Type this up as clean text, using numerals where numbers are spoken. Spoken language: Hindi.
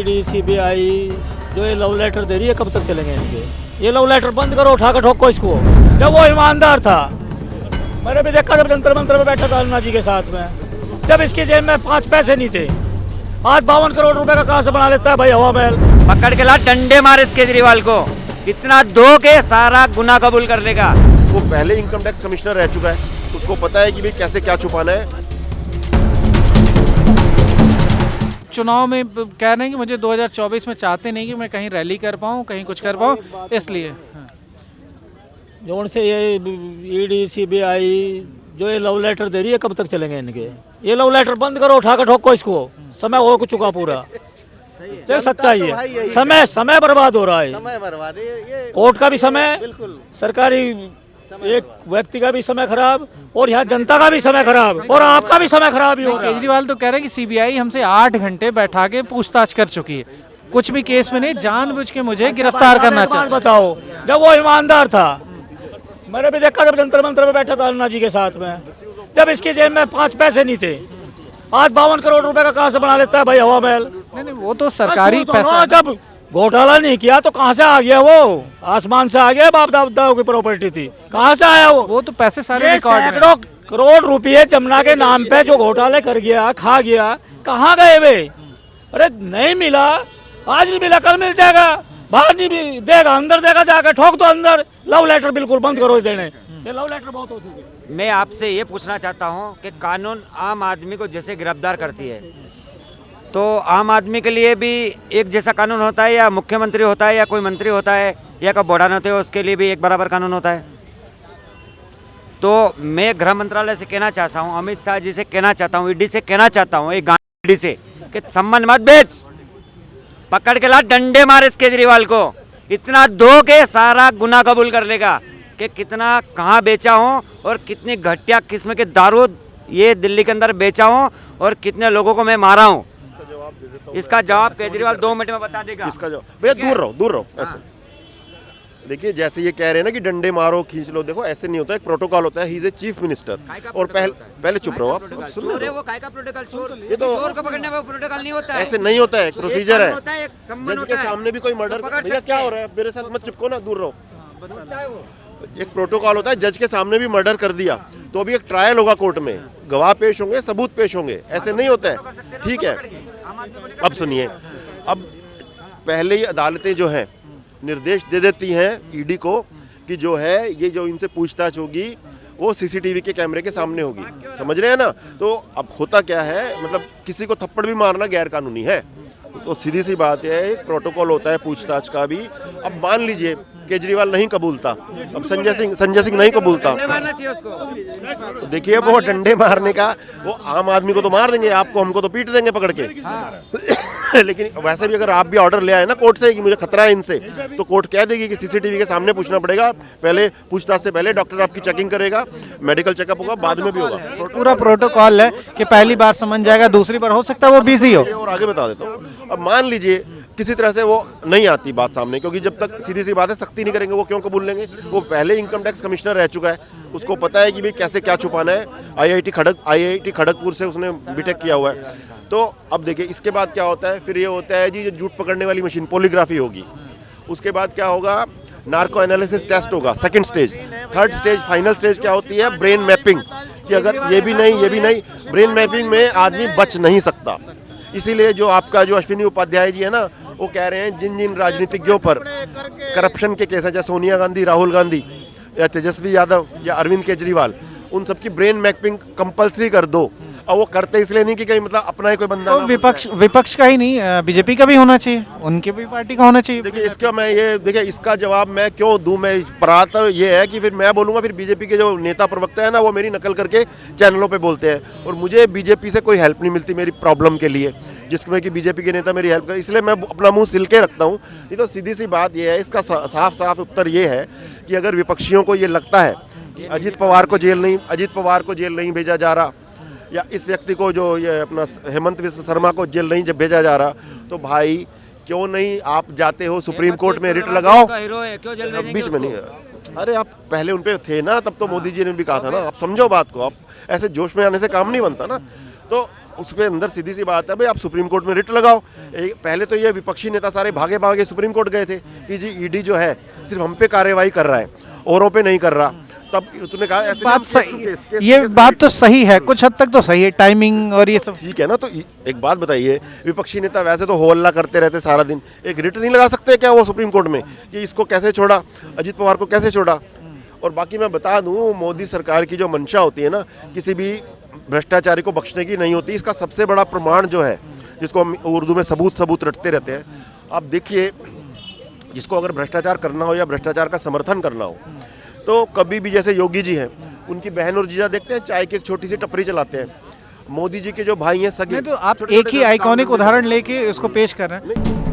ईडी सीबीआई जो ये लव लेटर दे रही है, कब तक चलेंगे इनके? ये लव लेटर बंद करो, उठा कर ठोको इसको। जब वो ईमानदार था, मैंने भी देखा जब जंतर मंतर में बैठा था अन्ना जी के साथ में, जब इसकी जेब में 5 पैसे नहीं थे, आज 52 करोड़ रुपए का कहाँ से बना लेता है भाई हवा महल। पकड़ के ला, डंडे मार इस केजरीवाल को, इतना दो के सारा गुनाह कबूल कर लेगा। वो पहले इनकम टैक्स कमिश्नर रह चुका है, उसको पता है कि भाई कैसे क्या छुपाना है। चुनाव में कह रहे हैं कि मुझे 2024 में चाहते नहीं कि मैं कहीं रैली कर पाऊँ, कहीं कुछ कर पाऊँ, इसलिए जो उनसे ये ईडी सीबीआई जो ये लव लेटर दे रही है, कब तक चलेंगे इनके? ये लव लेटर बंद करो, उठा कर ठोको इसको। समय हो चुका पूरा, ये सच्चाई है। समय बर्बाद हो रहा है, समय बर्बाद है ये। कोर्ट का भी समय, बिल्कुल सरकारी एक व्यक्ति का भी समय खराब, और यहाँ जनता का भी समय खराब, और आपका भी समय खराब ही हो रहा है। केजरीवाल तो कह रहे हैं कि सीबीआई हमसे 8 घंटे बैठा के पूछताछ कर चुकी है, कुछ भी केस में नहीं, जानबूझ के मुझे गिरफ्तार करना चाहिए। बताओ, जब वो ईमानदार था, मैंने भी देखा जब जंतर मंतर में बैठा था अन्ना जी के साथ में, जब इसकी जेब में 5 पैसे नहीं थे, आज 52 करोड़ रुपए का कहाँ से बना लेता है भाई हवा महल। नहीं, वो तो सरकारी पैसा। जब घोटाला नहीं किया तो कहाँ से आ गया वो? आसमान से आ गया? बाप दादा की प्रॉपर्टी थी, कहाँ से आया वो? तो पैसे सारे रिकॉर्ड में। सैकड़ों करोड़ रुपए जमुना के नाम पे जो घोटाले कर गया, खा गया, कहाँ गए वे? अरे नहीं मिला, आज नहीं मिला, कल मिल जाएगा। बाहर नहीं भी देगा, अंदर देगा, जाकर ठोक दो अंदर। लव लेटर बिल्कुल बंद करो देने, ये लव लेटर बहुत हो चुके। मैं आपसे ये पूछना चाहता हूँ कि कानून आम आदमी को जैसे गिरफ्तार करती है, तो आम आदमी के लिए भी एक जैसा कानून होता है, या मुख्यमंत्री होता है, या कोई मंत्री होता है, या कोई बोढ़ान होते हैं, उसके लिए भी एक बराबर कानून होता है? तो मैं गृह मंत्रालय से कहना चाहता हूँ, अमित शाह जी से कहना चाहता हूँ, ईडी से कहना चाहता हूँ, एक गांधी से, कि सम्मान मत बेच, पकड़ के ला, डंडे मार इस केजरीवाल को, इतना दो के सारा गुनाह कबूल कर लेगा कि कितना कहाँ बेचा हूँ, और कितनी घटिया किस्म के दारू ये दिल्ली के अंदर बेचा हूँ, और कितने लोगों को मैं मारा हूँ। इसका जवाब केजरीवाल 2 मिनट में बता देगा। इसका जवाब भैया दूर रहो ऐसे। देखिए, जैसे ये कह रहे हैं ना कि डंडे मारो, खींच लो, देखो ऐसे नहीं होता है, एक प्रोटोकॉल होता है। He is a chief minister. और पहले चुप रहो आप, सुन लो। वो काय का प्रोटोकॉल? चोर, ये तो चोर को पकड़ने का प्रोटोकॉल नहीं होता है, ऐसे नहीं होता है, एक प्रोसीजर है। जज के सामने भी कोई मर्डर, भैया क्या हो रहा है मेरे साथ? मत चिपको ना, दूर रहो। एक प्रोटोकॉल होता है, जज के सामने भी मर्डर कर दिया तो अभी एक ट्रायल होगा कोर्ट में, गवाह पेश होंगे, सबूत पेश होंगे, ऐसे नहीं होता है। ठीक है, अब सुनिए, अब पहले ही अदालतें जो हैं निर्देश दे देती हैं ईडी को कि जो है ये जो इनसे पूछताछ होगी वो सीसीटीवी के कैमरे के सामने होगी। समझ रहे हैं ना? तो अब होता क्या है, मतलब किसी को थप्पड़ भी मारना गैर कानूनी है, तो सीधी सी बात है, एक प्रोटोकॉल होता है पूछताछ का भी। अब मान लीजिए केजरीवाल नहीं कबूलता, अब संजय सिंह नहीं कबूलता, तो देखिए वो डंडे मारने का, वो आम आदमी को तो मार देंगे, आपको हमको तो पीट देंगे पकड़ के। लेकिन वैसे भी अगर आप भी ऑर्डर ले आए ना कोर्ट से कि मुझे खतरा है इनसे, तो कोर्ट कह देगी कि सीसीटीवी के सामने पूछना पड़ेगा, पहले पूछताछ से पहले डॉक्टर आपकी चेकिंग करेगा, मेडिकल चेकअप होगा, बाद में भी होगा। पूरा प्रोटोकॉल है कि पहली बार समझ जाएगा, दूसरी बार हो सकता है वो बिजी हो। और आगे बता देता हूँ, अब मान लीजिए किसी तरह से वो नहीं आती बात सामने, क्योंकि जब तक सीधी सी बात है सख्ती नहीं करेंगे वो क्यों कबूल लेंगे? वो पहले इनकम टैक्स कमिश्नर रह चुका है, उसको पता है कि भाई कैसे क्या छुपाना है। आईआईटी खड़गपुर से उसने बीटेक किया हुआ है। तो अब देखिए इसके बाद क्या होता है, फिर ये होता है जी जो झूठ पकड़ने वाली मशीन पॉलीग्राफी होगी, उसके बाद क्या होगा, नार्को एनालिसिस टेस्ट होगा, second stage. Third stage, final stage क्या होती है, ब्रेन मैपिंग, कि अगर ये भी नहीं, ब्रेन मैपिंग में आदमी बच नहीं सकता। इसीलिए जो आपका जो अश्विनी उपाध्याय जी है ना, वो कह रहे हैं जिन राजनीतिज्ञों पर करप्शन के केस हैं, जैसे सोनिया गांधी, राहुल गांधी, या तेजस्वी यादव, या अरविंद केजरीवाल, उन सबकी ब्रेन मैपिंग कंपलसरी कर दो। और वो करते इसलिए नहीं कि कहीं मतलब अपना ही कोई बंदा, तो विपक्ष का ही नहीं, बीजेपी का भी होना चाहिए, उनके भी पार्टी का होना चाहिए। देखिए इसका जवाब मैं क्यों दूं? मैं परात ये है कि फिर मैं बोलूंगा, फिर बीजेपी के जो नेता प्रवक्ता है ना, वो मेरी नकल करके चैनलों पे बोलते हैं, और मुझे बीजेपी से कोई हेल्प नहीं मिलती मेरी प्रॉब्लम के लिए, जिसमें कि बीजेपी के नेता मेरी हेल्प कर, इसलिए मैं अपना मुंह सिल के रखता हूँ। नहीं तो सीधी सी बात ये है, इसका साफ उत्तर ये है कि अगर विपक्षियों को ये लगता है कि अजित पवार को जेल नहीं भेजा जा रहा, या इस व्यक्ति को जो ये अपना हेमंत विश्व शर्मा को जेल नहीं जब भेजा जा रहा, तो भाई क्यों नहीं आप जाते हो सुप्रीम कोर्ट में रिट लगाओ। बीच में नहीं, अरे आप पहले उन पे थे ना, तब तो मोदी जी ने भी कहा था ना, आप समझो बात को, आप ऐसे जोश में आने से काम नहीं बनता ना। तो उस पर अंदर सीधी सी बात है भाई, आप सुप्रीम कोर्ट में रिट लगाओ। पहले तो ये विपक्षी नेता सारे भागे भागे सुप्रीम कोर्ट गए थे कि जी ईडी जो है सिर्फ हम पे कार्रवाई कर रहा है, औरों पे नहीं कर रहा। तब तूने कहा ऐसे बात सही, ये बात तो सही है, कुछ हद तक तो सही है, टाइमिंग और ये सब ठीक है ना। तो एक बात बताइए, विपक्षी नेता वैसे तो हो हल्ला करते रहते सारा दिन, एक रिट नहीं लगा सकते क्या वो सुप्रीम कोर्ट में कि इसको कैसे छोड़ा, अजीत पवार को कैसे छोड़ा? और बाकी मैं बता दूं, मोदी सरकार की जो मंशा होती है ना, किसी भी भ्रष्टाचारी को बख्शने की नहीं होती। इसका सबसे बड़ा प्रमाण जो है, जिसको हम उर्दू में सबूत रटते रहते हैं, आप देखिए, जिसको अगर भ्रष्टाचार करना हो या भ्रष्टाचार का समर्थन करना हो, तो कभी भी जैसे योगी जी हैं, उनकी बहन और जीजा देखते हैं चाय की एक छोटी सी टपरी चलाते हैं। मोदी जी के जो भाई हैं सगे, नहीं, तो आप एक ही आइकॉनिक उदाहरण लेके उसको पेश कर रहे हैं।